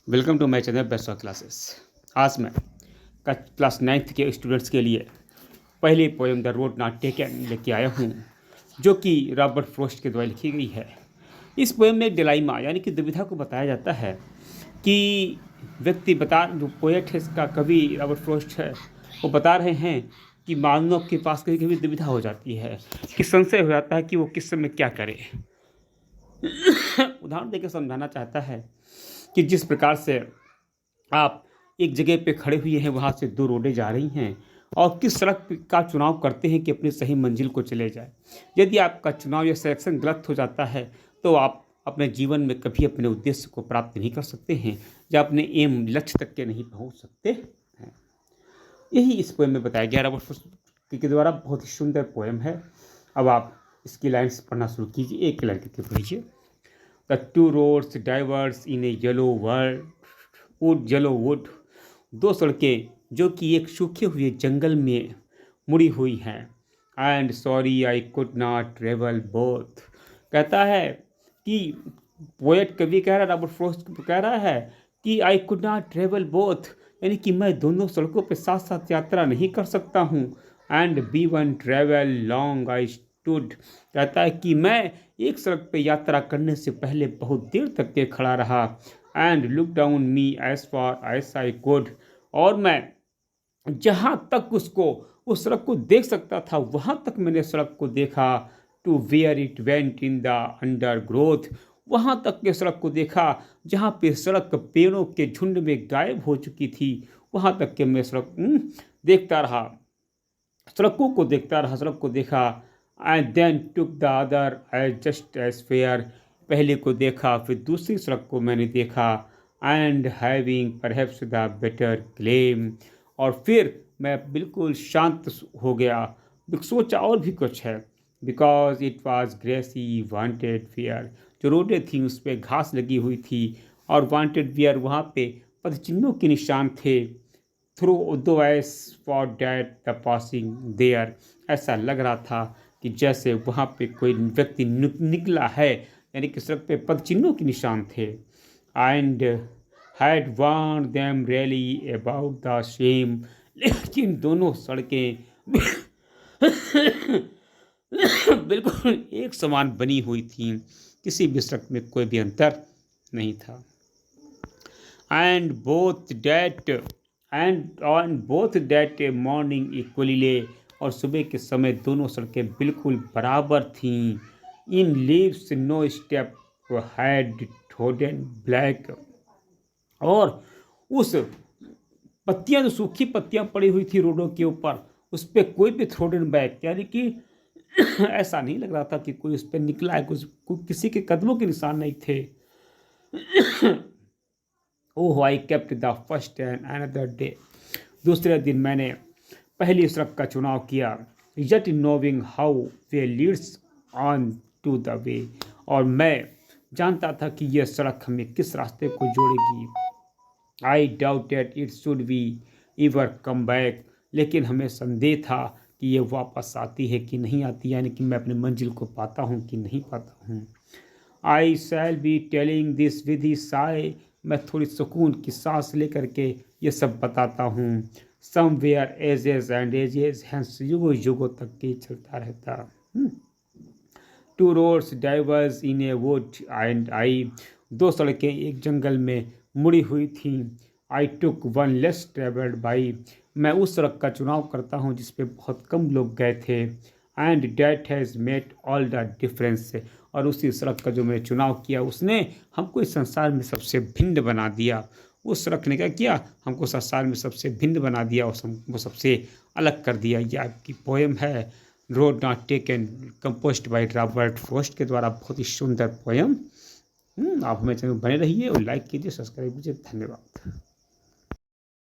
Welcome to my channel best of classes. आज मैं class 9th के स्टूडेंट्स के लिए पहली poem the road not taken लेके आया हूँ, जो कि रॉबर्ट फ्रॉस्ट के द्वारा लिखी गई है। इस पोएम में डिलाइमा यानी कि दुविधा को बताया जाता है कि व्यक्ति जो पोएट है, इसका कवि रॉबर्ट फ्रॉस्ट है, वो बता रहे हैं कि मानव के पास कभी कभी दुविधा हो जाती है, कि संशय हो जाता है कि वो किस समय क्या करे। उदाहरण देकर समझाना चाहता है कि जिस प्रकार से आप एक जगह पे खड़े हुए हैं, वहाँ से दो रोडें जा रही हैं और किस सड़क का चुनाव करते हैं कि अपनी सही मंजिल को चले जाए। यदि आपका चुनाव या सिलेक्शन गलत हो जाता है तो आप अपने जीवन में कभी अपने उद्देश्य को प्राप्त नहीं कर सकते हैं या अपने एम लक्ष्य तक के नहीं पहुँच सकते हैं। यही इस पोएम में बताया गया। रॉबर्ट फ्रॉस्ट के द्वारा बहुत ही सुंदर पोएम है। अब आप इसकी लाइन्स पढ़ना शुरू कीजिए, एक लाइन करके पढ़िए। The two roads diverge in a yellow wood. दो सड़कें जो कि एक सूखे हुए जंगल में मुड़ी हुई हैं। And sorry I could not travel both. कहता है कि पोएट कवि कह रहा है, रॉबर्ट फ्रॉस्ट कह रहा है कि I could not travel both, यानी कि मैं दोनों सड़कों पर साथ साथ यात्रा नहीं कर सकता हूँ। And be one travel long I stood, कहता है कि मैं एक सड़क पे यात्रा करने से पहले बहुत देर तक के खड़ा रहा। And look down me as far as I could, और मैं जहाँ तक उस सड़क को देख सकता था वहाँ तक मैंने सड़क को देखा। To where it went in the undergrowth, वहाँ तक के सड़क को देखा जहाँ पे सड़क पेड़ों के झुंड में गायब हो चुकी थी। वहाँ तक के मैं सड़क देखता रहा, सड़कों को देखता रहा, सड़क को देखा। And then took the other as just as fair, पहले को देखा फिर दूसरी सड़क को मैंने देखा। And having perhaps the better claim, और फिर मैं बिल्कुल शांत हो गया, सोचा और भी कुछ है। Because it was grassy wanted fair, जो रोडें थी उस पर घास लगी हुई थी और wanted fair वहाँ पे पदचिन्हों के निशान थे। Through the eyes for that the passing there, ऐसा लग रहा था कि जैसे वहाँ पे कोई व्यक्ति निकला है, यानी कि सड़क पे पदचिन्हों के निशान थे। And had warned them really about the same, लेकिन दोनों सड़कें बिल्कुल एक समान बनी हुई थीं, किसी भी सड़क में कोई भी अंतर नहीं था। And both that morning equally, और सुबह के समय दोनों सड़कें बिल्कुल बराबर थीं। In leaves no step had trodden black, और उस पत्तियां, जो सूखी पत्तियां पड़ी हुई थी रोडों के ऊपर, उस पर कोई भी थ्रोडन बैक, यानी कि ऐसा नहीं लग रहा था कि कोई उस पर निकला है, किसी के कदमों के निशान नहीं थे। Oh I kept the first and another day, दूसरे दिन मैंने पहली सड़क का चुनाव किया। Yet knowing how way leads on to the way, और मैं जानता था कि यह सड़क हमें किस रास्ते को जोड़ेगी। आई doubted it should be ever come back, लेकिन हमें संदेह था कि यह वापस आती है कि नहीं आती, यानी कि मैं अपनी मंजिल को पाता हूँ कि नहीं पाता हूँ। I shall be telling this with ही साय, मैं थोड़ी सुकून की सांस लेकर के ये सब बताता हूँ। Somewhere ages and ages, hence युगों युगों तक के चलता रहता। Two roads diverged in a wood and I, दो सड़कें एक जंगल में मुड़ी हुई थीं। I took one less traveled by, मैं उस सड़क का चुनाव करता हूँ जिस पे बहुत कम लोग गए थे। And that has made all the difference, और उसी सड़क का जो मैंने चुनाव किया उसने हमको इस संसार में सबसे भिन्न बना दिया। उस सड़क ने क्या किया, हमको संसार में सबसे भिन्न बना दिया और हमको सबसे अलग कर दिया। यह आपकी पोएम है road not taken, composed by Robert Frost के द्वारा। बहुत ही सुंदर पोएम। आप हमें चैनल बने रहिए और लाइक कीजिए, सब्सक्राइब कीजिए। धन्यवाद।